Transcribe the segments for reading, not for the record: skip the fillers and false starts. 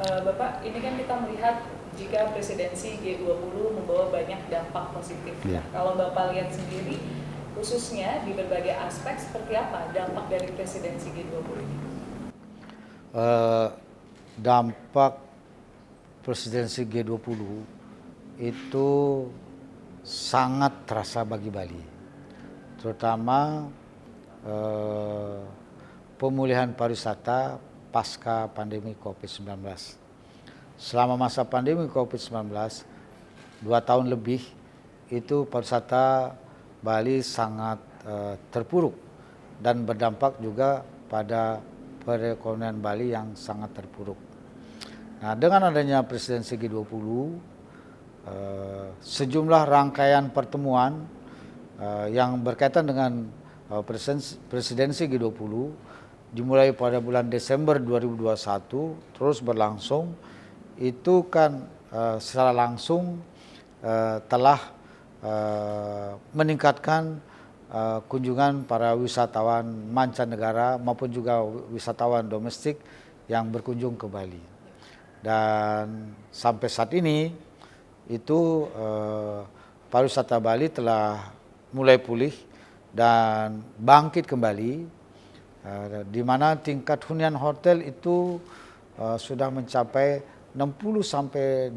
Bapak, ini kan kita melihat jika presidensi G20 membawa banyak dampak positif. Ya. Kalau Bapak lihat sendiri, khususnya di berbagai aspek, seperti apa dampak dari presidensi G20 ini? Dampak presidensi G20 itu sangat terasa bagi Bali, terutama pemulihan pariwisata pasca pandemi COVID-19. Selama masa pandemi COVID-19, 2 tahun lebih, itu pariwisata Bali sangat terpuruk dan berdampak juga pada perekonomian Bali yang sangat terpuruk. Nah, dengan adanya presidensi G20, sejumlah rangkaian pertemuan yang berkaitan dengan presidensi G20 dimulai pada bulan Desember 2021 terus berlangsung, itu kan secara langsung telah meningkatkan kunjungan para wisatawan mancanegara maupun juga wisatawan domestik yang berkunjung ke Bali. Dan sampai saat ini itu pariwisata Bali telah mulai pulih dan bangkit kembali, di mana tingkat hunian hotel itu sudah mencapai 60-85%.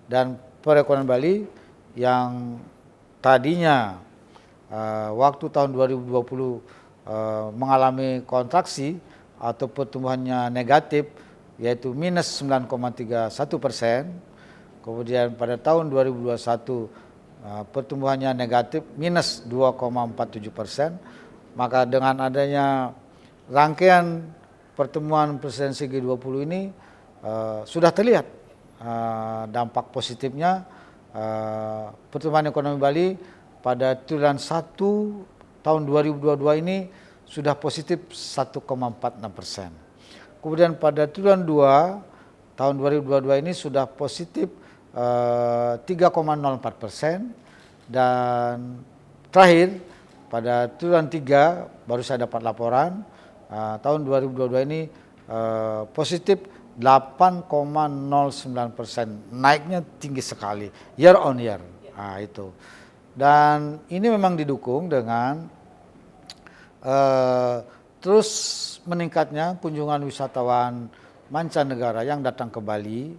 Dan perekonomian Bali yang tadinya waktu tahun 2020 mengalami kontraksi atau pertumbuhannya negatif, yaitu minus 9,31%, kemudian pada tahun 2021 pertumbuhannya negatif minus 2,47%, maka dengan adanya rangkaian pertemuan presidensi G20 ini sudah terlihat dampak positifnya. Pertumbuhan ekonomi Bali pada triwulan 1 tahun 2022 ini sudah positif 1,46%. Kemudian pada triwulan 2 tahun 2022 ini sudah positif 3,04%, dan terakhir pada triwulan 3 baru saya dapat laporan tahun 2022 ini positif 8,09%, naiknya tinggi sekali year on year. Itu, dan ini memang didukung dengan terus meningkatnya kunjungan wisatawan mancanegara yang datang ke Bali,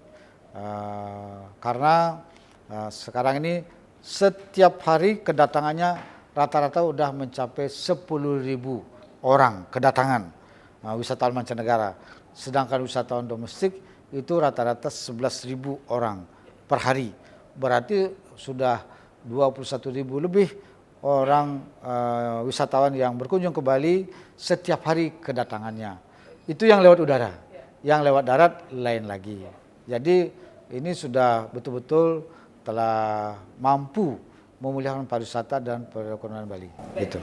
karena sekarang ini setiap hari kedatangannya rata-rata udah mencapai 10.000 orang kedatangan wisatawan mancanegara, sedangkan wisatawan domestik itu rata-rata 11.000 orang per hari. Berarti sudah 21.000 lebih orang wisatawan yang berkunjung ke Bali setiap hari kedatangannya. Itu yang lewat udara, yang lewat darat lain lagi. Jadi ini sudah betul-betul telah mampu memulihkan pariwisata dan perekonomian Bali. Baik, Gitu.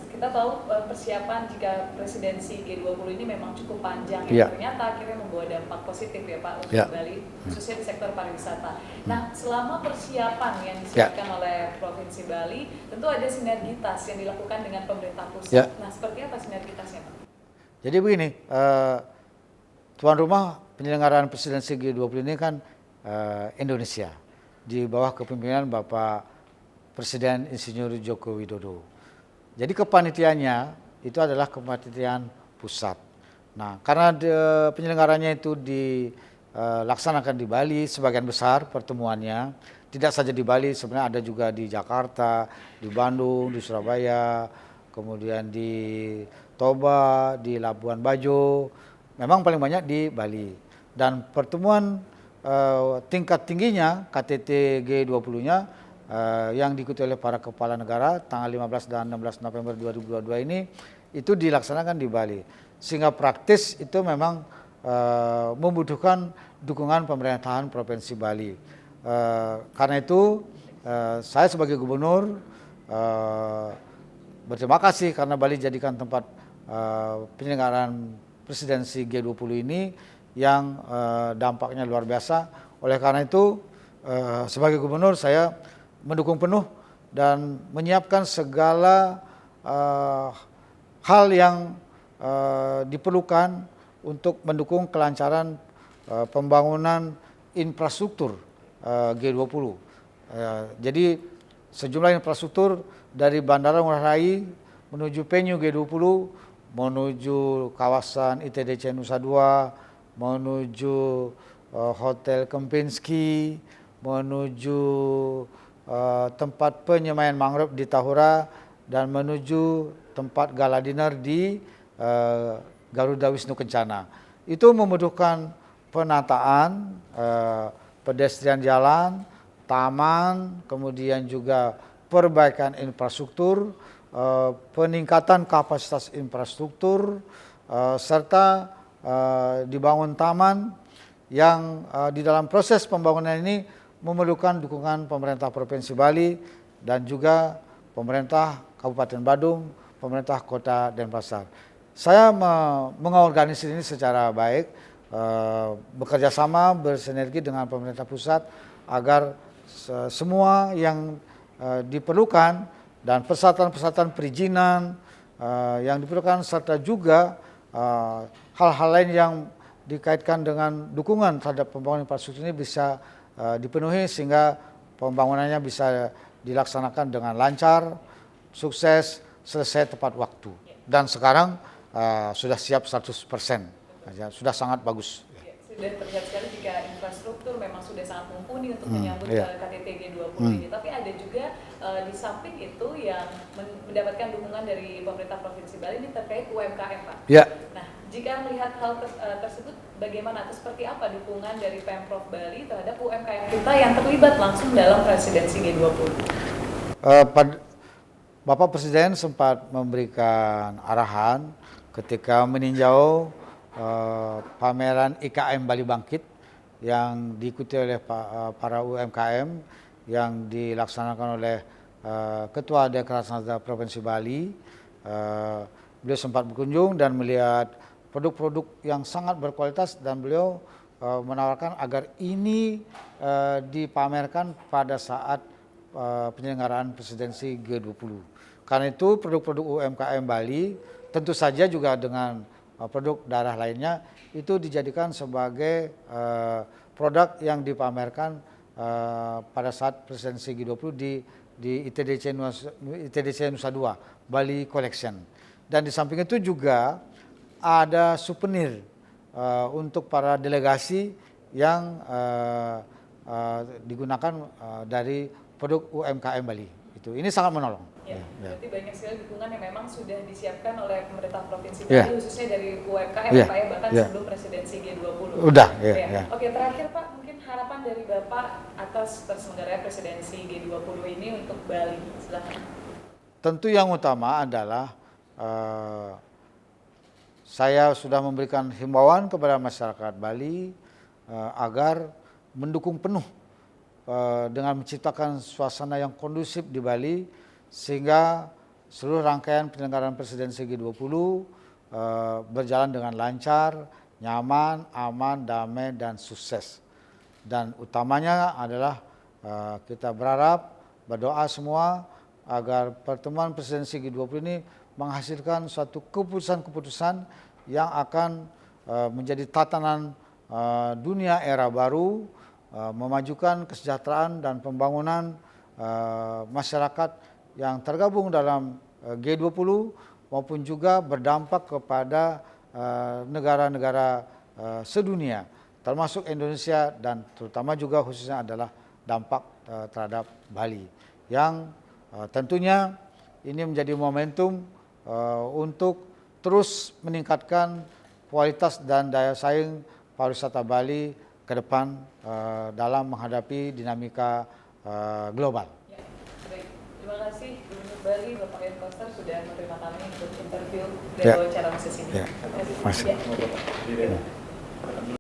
Kita tahu persiapan jika presidensi G20 ini memang cukup panjang, Ya. ternyata akhirnya membawa dampak positif ya Pak untuk Ya. Bali, khususnya di sektor pariwisata. Nah, selama persiapan yang disiapkan oleh Provinsi Bali, tentu ada sinergitas yang dilakukan dengan pemerintah pusat. Ya. Nah, seperti apa sinergitasnya Pak? Jadi begini, tuan rumah penyelenggaraan presidensi G20 ini kan Indonesia, di bawah kepemimpinan Bapak Presiden Insinyur Joko Widodo. Jadi kepanitiaannya itu adalah kepanitiaan pusat. Nah, karena penyelenggaranya itu dilaksanakan di Bali, sebagian besar pertemuannya tidak saja di Bali, sebenarnya ada juga di Jakarta, di Bandung, di Surabaya, kemudian di Toba, di Labuan Bajo, memang paling banyak di Bali. Dan pertemuan tingkat tingginya KTT G20-nya yang diikuti oleh para kepala negara tanggal 15 dan 16 November 2022 ini itu dilaksanakan di Bali. Sehingga praktis itu memang membutuhkan dukungan pemerintahan Provinsi Bali. Karena itu saya sebagai gubernur berterima kasih karena Bali jadikan tempat penyelenggaraan presidensi G20 ini yang dampaknya luar biasa. Oleh karena itu sebagai gubernur saya mendukung penuh dan menyiapkan segala hal yang diperlukan untuk mendukung kelancaran pembangunan infrastruktur G20. Jadi sejumlah infrastruktur dari Bandara Ngurah Rai menuju venue G20, menuju kawasan ITDC Nusa Dua, menuju Hotel Kempinski, menuju tempat penyemaian mangrove di Tahura, dan menuju tempat gala dinner di Garuda Wisnu Kencana. Itu membutuhkan penataan pedestrian jalan, taman, kemudian juga perbaikan infrastruktur, peningkatan kapasitas infrastruktur, serta dibangun taman yang di dalam proses pembangunan ini memerlukan dukungan pemerintah Provinsi Bali dan juga pemerintah Kabupaten Badung, pemerintah Kota Denpasar. Saya mengorganisir ini secara baik, bekerja sama bersinergi dengan pemerintah pusat agar semua yang diperlukan dan persyaratan-persyaratan perizinan yang diperlukan, serta juga hal-hal lain yang dikaitkan dengan dukungan terhadap pembangunan infrastruktur ini bisa dipenuhi sehingga pembangunannya bisa dilaksanakan dengan lancar, sukses, selesai tepat waktu. Dan sekarang sudah siap 100%, sudah sangat bagus. Sudah terlihat sekali jika infrastruktur memang sudah sangat mumpuni untuk menyambut KTT G20 ini. Tapi ada juga di samping itu yang mendapatkan dukungan dari pemerintah Provinsi Bali ini terkait UMKM, Pak. Ya. Nah, jika melihat hal tersebut, bagaimana atau seperti apa dukungan dari Pemprov Bali terhadap UMKM kita yang terlibat langsung dalam presidensi G20? Bapak Presiden sempat memberikan arahan ketika meninjau pameran IKM Bali Bangkit yang diikuti oleh para UMKM yang dilaksanakan oleh Ketua Dekranasda Provinsi Bali. Beliau sempat berkunjung dan melihat produk-produk yang sangat berkualitas, dan beliau menawarkan agar ini dipamerkan pada saat penyelenggaraan presidensi G20. Karena itu produk-produk UMKM Bali tentu saja juga dengan produk daerah lainnya itu dijadikan sebagai produk yang dipamerkan pada saat presidensi G20 di ITDC Nusa Dua, Bali Collection. Dan di samping itu juga ada souvenir untuk para delegasi yang digunakan dari produk UMKM Bali. Ini sangat menolong. Ya, berarti banyak sekali dukungan yang memang sudah disiapkan oleh pemerintah Provinsi Bali, khususnya dari UMKM, Pak, ya, bahkan sebelum presidensi G20. Udah, Oke, terakhir Pak, mungkin harapan dari Bapak atas terselenggaranya presidensi G20 ini untuk Bali, silakan. Tentu yang utama adalah saya sudah memberikan himbauan kepada masyarakat Bali agar mendukung penuh dengan menciptakan suasana yang kondusif di Bali, sehingga seluruh rangkaian penyelenggaraan presidensi G20 berjalan dengan lancar, nyaman, aman, damai, dan sukses. Dan utamanya adalah kita berdoa semua agar pertemuan presidensi G20 ini menghasilkan suatu keputusan-keputusan yang akan menjadi tatanan dunia era baru, memajukan kesejahteraan dan pembangunan masyarakat yang tergabung dalam G20 maupun juga berdampak kepada negara-negara sedunia, termasuk Indonesia, dan terutama juga khususnya adalah dampak terhadap Bali, yang tentunya ini menjadi momentum untuk terus meningkatkan kualitas dan daya saing pariwisata Bali ke depan dalam menghadapi dinamika global. Terima kasih Gubernur Bali, Bapak Ian Koster, sudah menerima kami untuk interview dan wawancara khusus ini. Terima kasih.